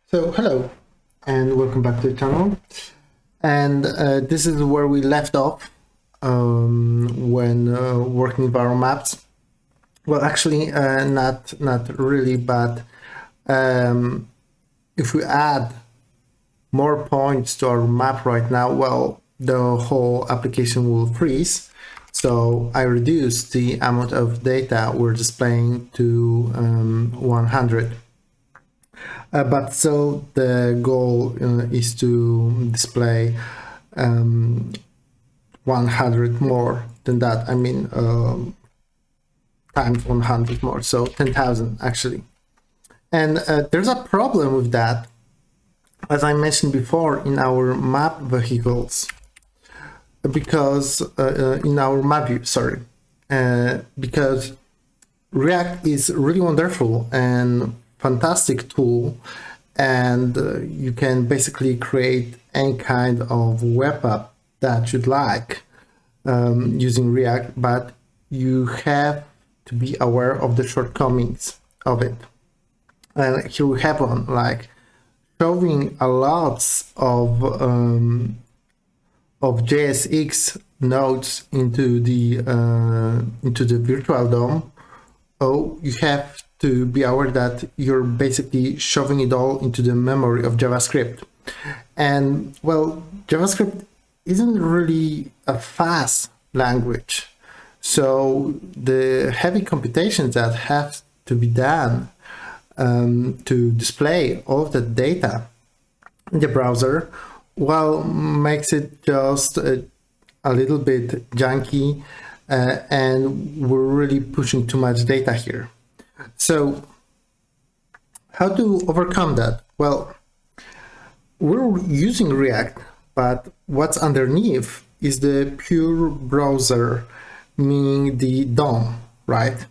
So hello and welcome back to the channel, and this is where we left off when working with our maps. Well, actually not really, but if we add more points to our map right now, well, the whole application will freeze. So I reduced the amount of data we're displaying to 100. But still, the goal is to display 100 more than that. I mean, times 100 more, so 10,000 actually. And there's a problem with that, as I mentioned before, in our map vehicles, because in our map view, sorry, because React is really wonderful and fantastic tool, and you can basically create any kind of web app that you'd like using React, but you have to be aware of the shortcomings of it. And here we have one, like showing a lot of JSX nodes into the virtual DOM. Oh, you have to be aware that you're basically shoving it all into the memory of JavaScript. And well, JavaScript isn't really a fast language. So the heavy computations that have to be done to display all of the data in the browser, well, makes it just a little bit janky, and we're really pushing too much data here. So how to overcome that? Well, we're using React, but what's underneath is the pure browser, meaning the DOM, right?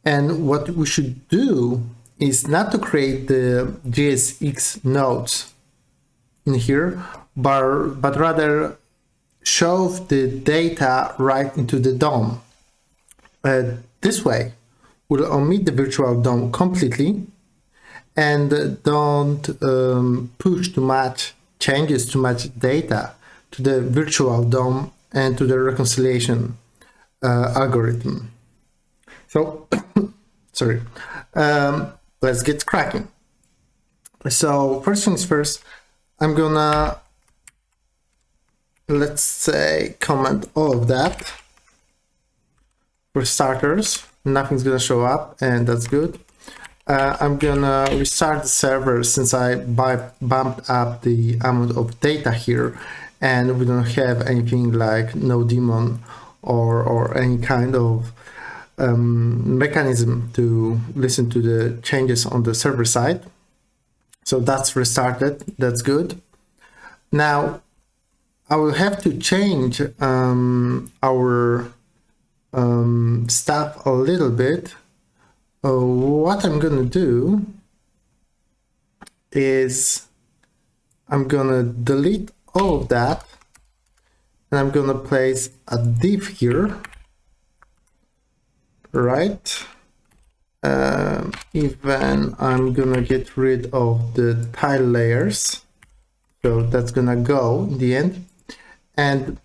And what we should do is not to create the JSX nodes in here, but rather shove the data right into the DOM. This way, we'll omit the virtual DOM completely and don't push too much changes, too much data to the virtual DOM and to the reconciliation algorithm. So, sorry, let's get cracking. So first things first, I'm gonna, let's say, comment all of that. For starters, nothing's gonna show up, and that's good. I'm gonna restart the server since I bumped up the amount of data here, and we don't have anything like no daemon or any kind of mechanism to listen to the changes on the server side. So that's restarted, that's good. Now I will have to change our stuff a little bit. What I'm gonna do is I'm gonna delete all of that, and I'm gonna place a div here, right? Even I'm gonna get rid of the tile layers, so that's gonna go in the end. And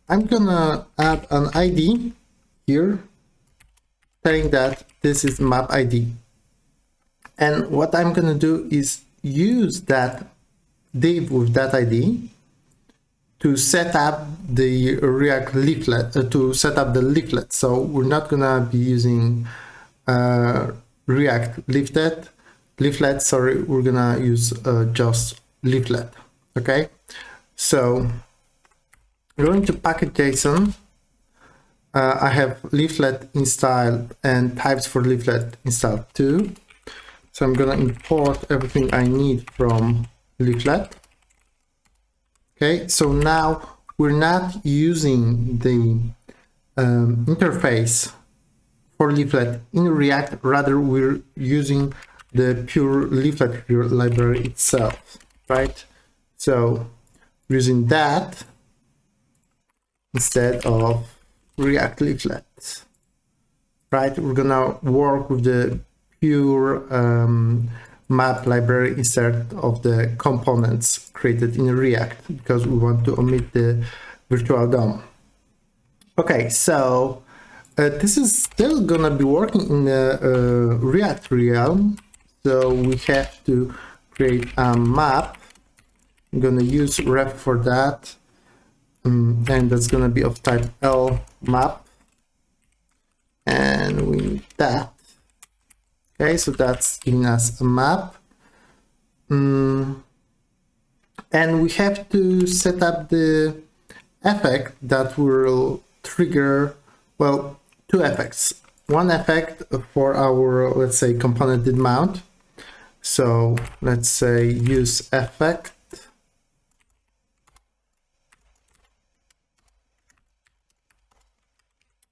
I'm gonna add an ID here, saying that this is map ID. And what I'm gonna do is use that div with that ID to set up the React leaflet, to set up the leaflet. So we're not gonna be using React leaflet, sorry, we're gonna use just leaflet, okay? So going to package.json, I have leaflet installed and types for leaflet installed too. So I'm gonna import everything I need from leaflet. Okay, so now we're not using the interface for leaflet in React, rather we're using the pure leaflet library itself, right? So using that instead of React leaflet, right? We're gonna work with the pure map library instead of the components created in React, because we want to omit the virtual DOM. Okay, so this is still gonna be working in the React realm. So we have to create a map. I'm gonna use ref for that, and that's gonna be of type L map, and we need that. Okay, so that's giving us a map, and we have to set up the effect that will trigger, well, two effects. One effect for our, let's say, component did mount. So let's say use effect.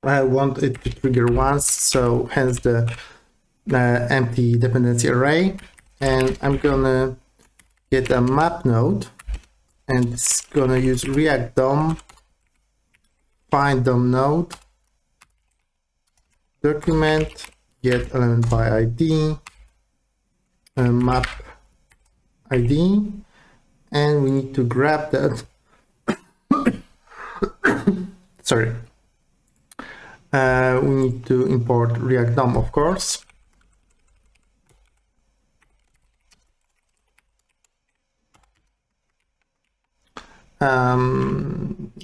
I want it to trigger once, so hence the empty dependency array. And I'm gonna get a map node, and it's gonna use React DOM, find DOM node, document, get element by ID, map ID, and we need to grab that. Sorry. We need to import React DOM, of course.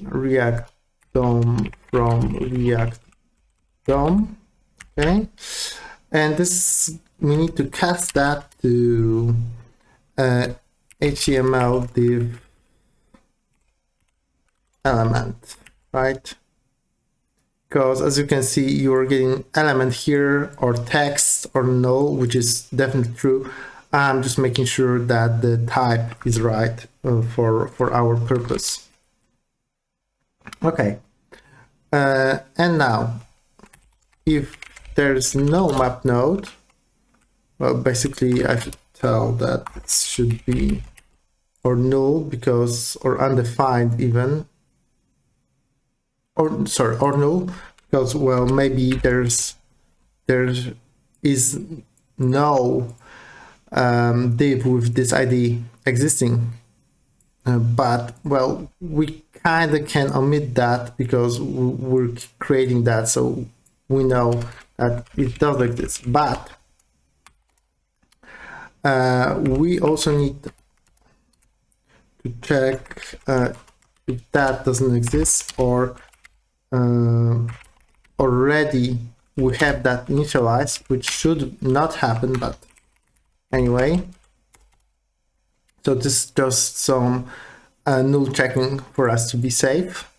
React DOM from React DOM. Okay, and this, we need to cast that to HTML div element, right? Because as you can see, you're getting element here or text or null, which is definitely true. I'm just making sure that the type is right for our purpose. Okay, and now if there's no map node, well, basically I should tell that it should be or null, because, or undefined even, or sorry, or null, because, well, maybe there is no div with this ID existing, but, well, we kind of can omit that because we're creating that, so we know that it does exist. But we also need to check if that doesn't exist, or already we have that initialized, which should not happen, but anyway. So this is just some null checking for us to be safe.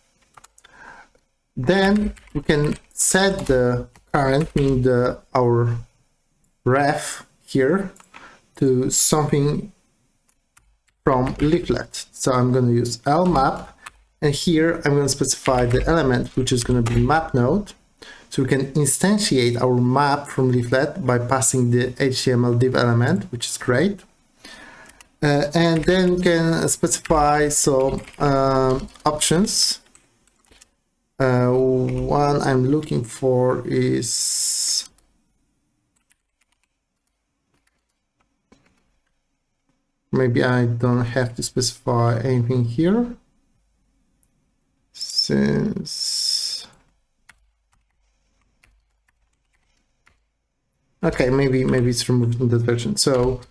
Then we can set the current, meaning our ref here, to something from leaflet. So I'm going to use lmap, and here I'm going to specify the element, which is going to be map node. So we can instantiate our map from leaflet by passing the HTML div element, which is great. And then we can specify some options. One I'm looking for is maybe I don't have to specify anything here, since okay, maybe it's removed in that version. So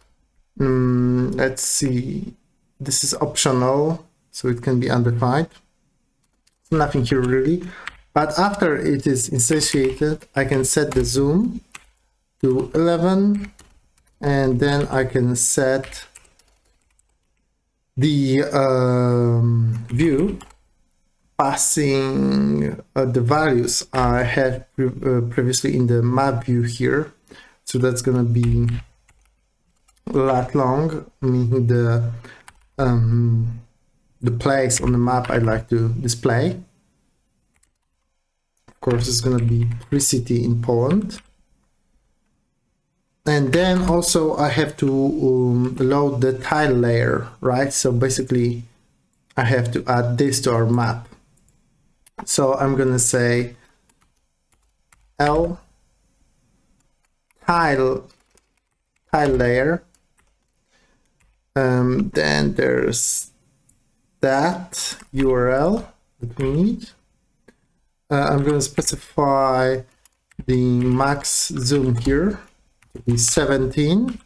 let's see, this is optional, so it can be undefined. Nothing here really, but after it is instantiated, I can set the zoom to 11, and then I can set the view passing the values I had previously in the map view here. So that's gonna be lat long, meaning the place on the map I'd like to display. Of course, it's going to be pre-city in Poland. And then also I have to load the tile layer, right? So basically I have to add this to our map. So I'm going to say L tile layer, Then there's that URL that we need. I'm going to specify the max zoom here to be 17.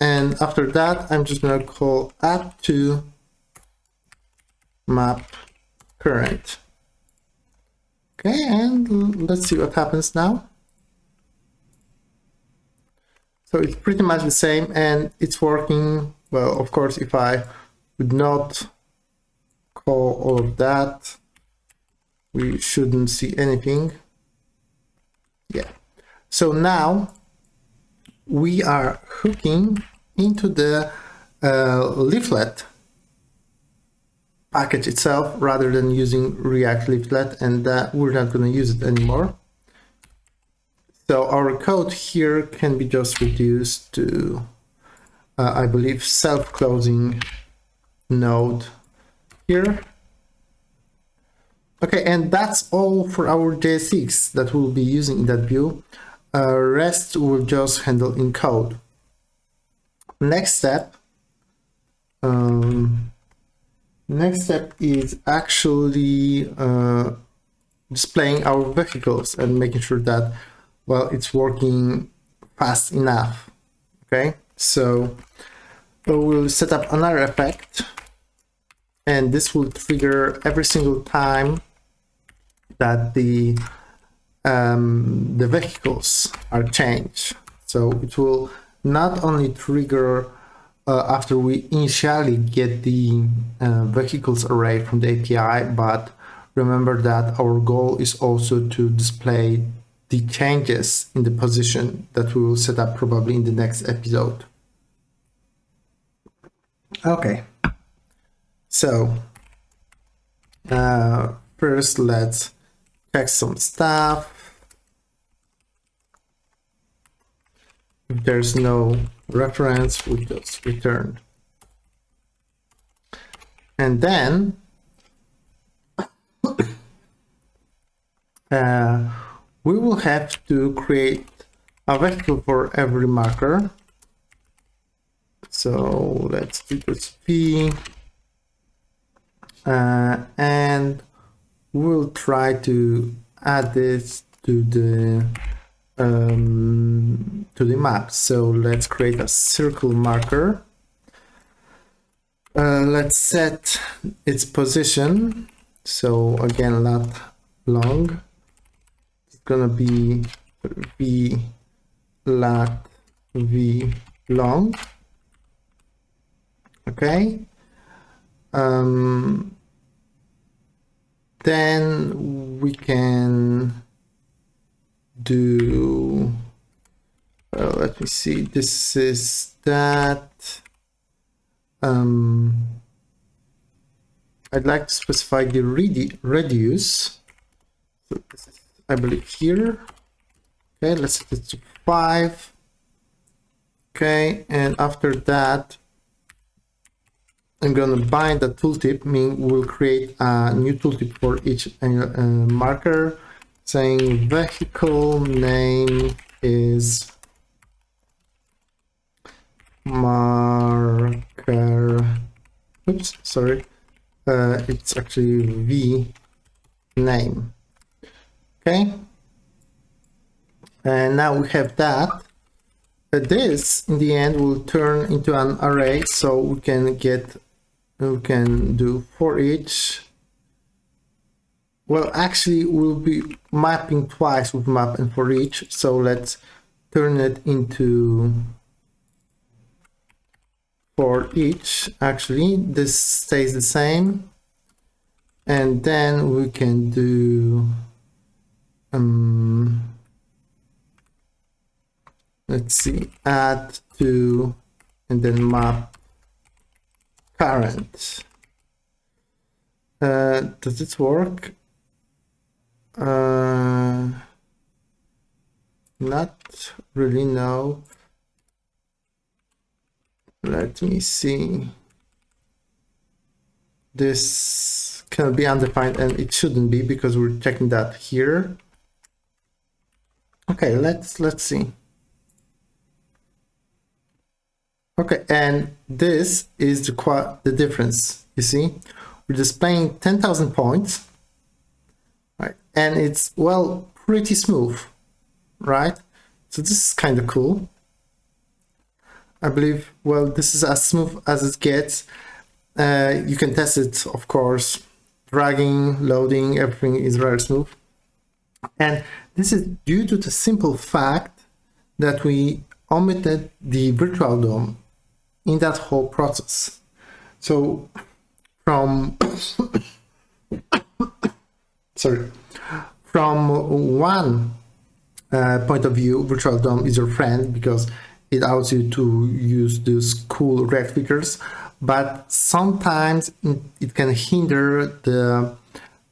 And after that, I'm just going to call add to map current. Okay, and let's see what happens now. So it's pretty much the same and it's working. Well, of course, if I would not call all of that, we shouldn't see anything. Yeah. So now we are hooking into the leaflet package itself rather than using React Leaflet, and we're not going to use it anymore. So our code here can be just reduced to, I believe, self-closing node here. Okay, and that's all for our JSX that we'll be using in that view. Rest will just handle in code. Next step is actually displaying our vehicles and making sure that, well, it's working fast enough. Okay, so we'll set up another effect, and this will trigger every single time that the vehicles are changed. So it will not only trigger after we initially get the vehicles array from the API, but remember that our goal is also to display the changes in the position that we will set up probably in the next episode. Okay, so first let's check some stuff. If there's no reference, we just return. And then we will have to create a vehicle for every marker. So let's do this v, and we'll try to add this to the map. So let's create a circle marker. Let's set its position. So again, not long. It's gonna be v lat v long. Okay. Then we can do, let me see, this is that. I'd like to specify the radius. So this is, I believe, here. Okay, let's set it to 5. Okay, and after that, I'm going to bind the tooltip, meaning we'll create a new tooltip for each marker, saying vehicle name is marker. Oops, sorry. It's actually v name. Okay. And now we have that. This in the end will turn into an array, so we can do for each. Well, actually we'll be mapping twice with map and for each, so let's turn it into for each. Actually, this stays the same, and then we can do let's see, add to, and then map current. Does it work? Not really, no. Let me see. This can be undefined, and it shouldn't be because we're checking that here. Okay, let's see. Okay, and this is the difference. You see, we're displaying 10,000 points, right? And it's, well, pretty smooth, right? So this is kind of cool. I believe, well, this is as smooth as it gets. You can test it, of course. Dragging, loading, everything is very smooth. And this is due to the simple fact that we omitted the virtual DOM in that whole process. So from one point of view, virtual DOM is your friend because it allows you to use these cool React features, but sometimes it can hinder the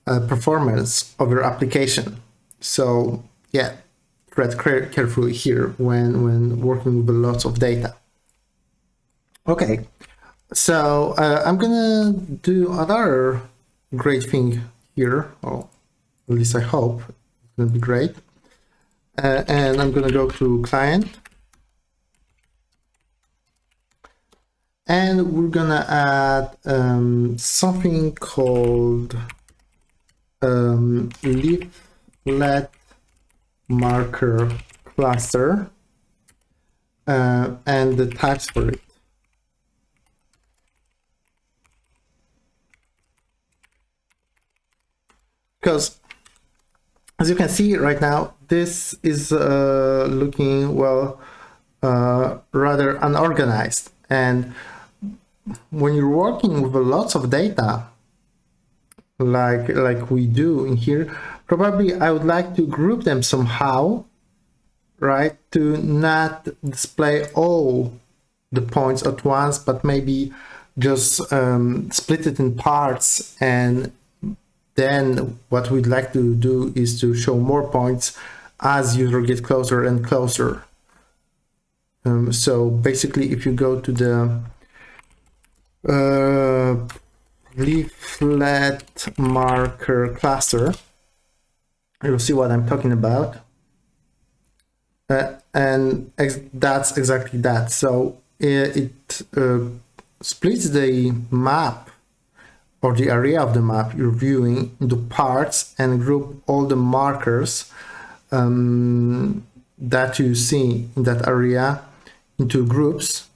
performance of your application. So yeah, tread carefully here when working with lots of data. Okay, so I'm gonna do another great thing here, or at least I hope it's gonna be great. And I'm gonna go to client, and we're gonna add something called leaflet marker cluster and the types for it. Because as you can see right now, this is looking, well, rather unorganized. And when you're working with lots of data, like we do in here, probably I would like to group them somehow, right? To not display all the points at once, but maybe just split it in parts. And then what we'd like to do is to show more points as user get closer and closer. So basically, if you go to the leaflet marker cluster, you'll see what I'm talking about. And that's exactly that. So it splits the map or the area of the map you're viewing into parts and group all the markers that you see in that area into groups,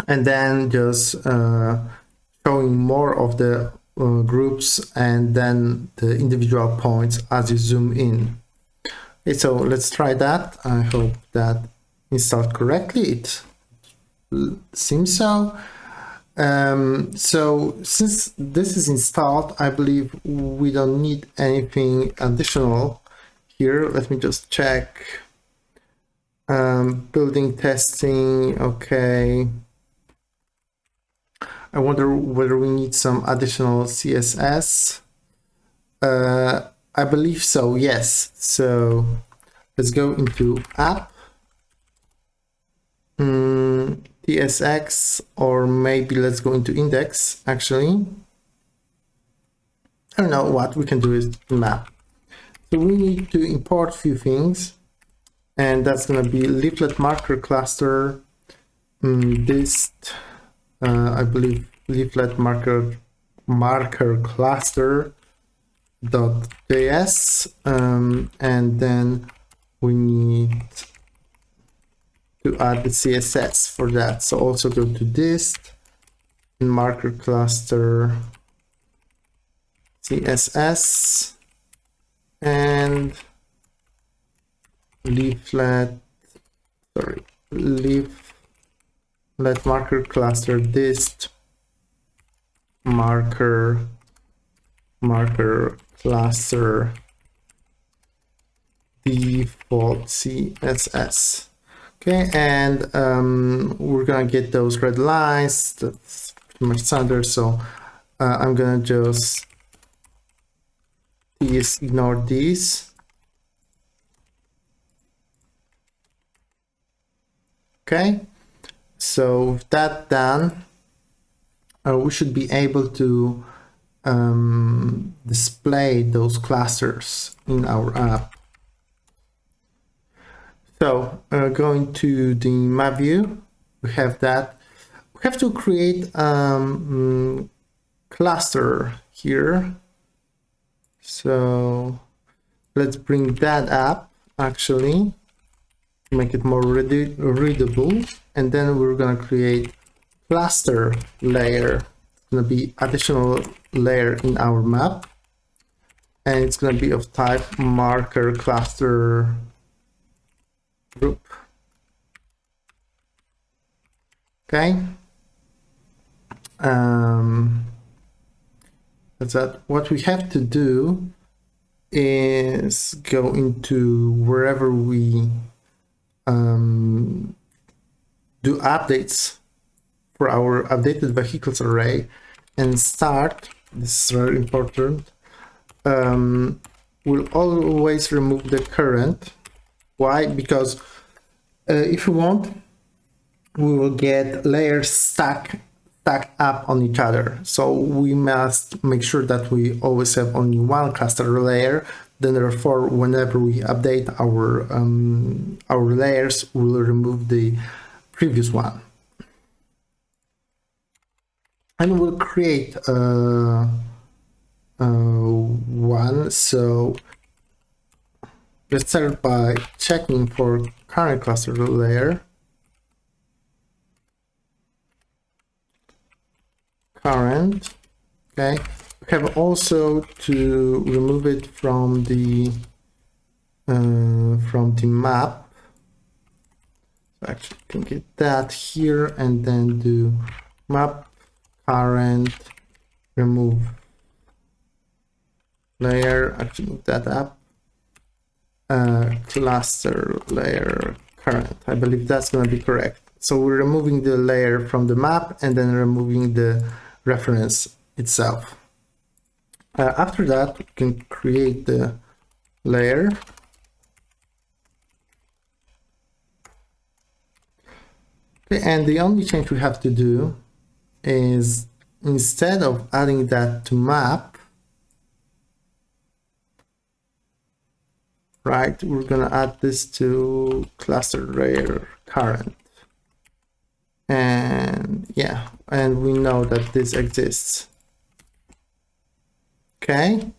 and then just showing more of the groups and then the individual points as you zoom in. Okay, so let's try that. I hope that installed correctly. It seems so. So since this is installed, I believe we don't need anything additional here. Let me just check. Building testing, okay. I wonder whether we need some additional CSS. I believe so, yes. So let's go into app, TSX, or maybe let's go into index, actually. I don't know what we can do is map. So we need to import a few things, and that's going to be leaflet marker cluster, dist, I believe leaflet marker cluster .js, and then we need to add the CSS for that. So also go to dist marker cluster CSS and leaflet marker cluster dist marker cluster default CSS. Okay, and we're gonna get those red lines. That's pretty much standard. So I'm gonna just ignore these. Okay, so with that done, we should be able to display those clusters in our app. So going to the map view, we have that. We have to create cluster here. So let's bring that up actually, make it more readable. And then we're gonna create cluster layer. It's gonna be additional layer in our map. And it's gonna be of type marker cluster group. Okay. That's that. What we have to do is go into wherever we do updates for our updated vehicles array and start. This is very important. We'll always remove the current. Why? Because if we want, we will get layers stacked up on each other. So we must make sure that we always have only one cluster layer. Then therefore, whenever we update our layers, we'll remove the previous one. And we'll create one. So let's start by checking for current cluster layer. Current. Okay. We have also to remove it from the map. So actually, you can get that here and then do map current remove layer. Actually, move that up. Cluster layer current. I believe that's going to be correct. So we're removing the layer from the map and then removing the reference itself. After that, we can create the layer. Okay, and the only change we have to do is instead of adding that to map, right, we're gonna add this to cluster layer current. And yeah, and we know that this exists. Okay.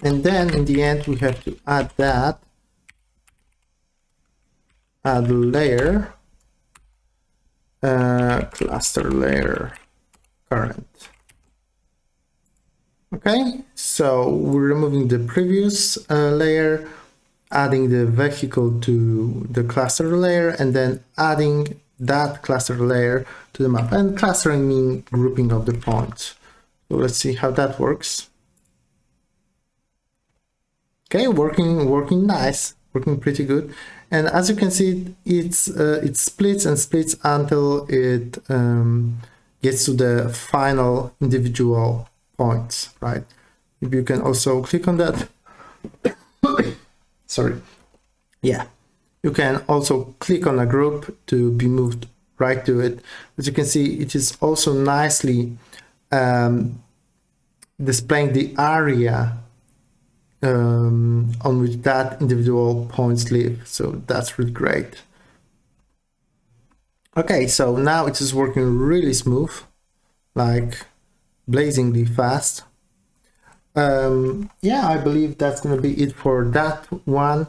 And then in the end, we have to add that, add layer, cluster layer current. Okay, so we're removing the previous layer, adding the vehicle to the cluster layer, and then adding that cluster layer to the map. And clustering means grouping of the points. So let's see how that works. Okay, working nice, working pretty good. And as you can see, it splits and splits until it gets to the final individual points, right? If you can also click on that. Sorry. Yeah. You can also click on a group to be moved right to it. As you can see, it is also nicely displaying the area on which that individual points live. So that's really great. Okay, so now it is working really smooth, like blazingly fast. Yeah, I believe that's gonna be it for that one.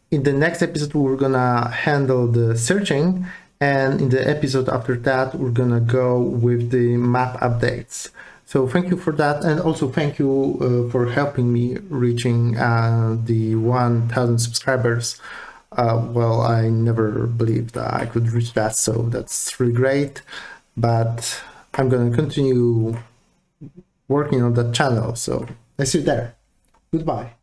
In the next episode, we're gonna handle the searching, and in the episode after that, we're gonna go with the map updates. So thank you for that, and also thank you for helping me reaching the 1,000 subscribers. Well, I never believed that I could reach that, so that's really great. But I'm gonna continue working on that channel, so I see you there. Goodbye.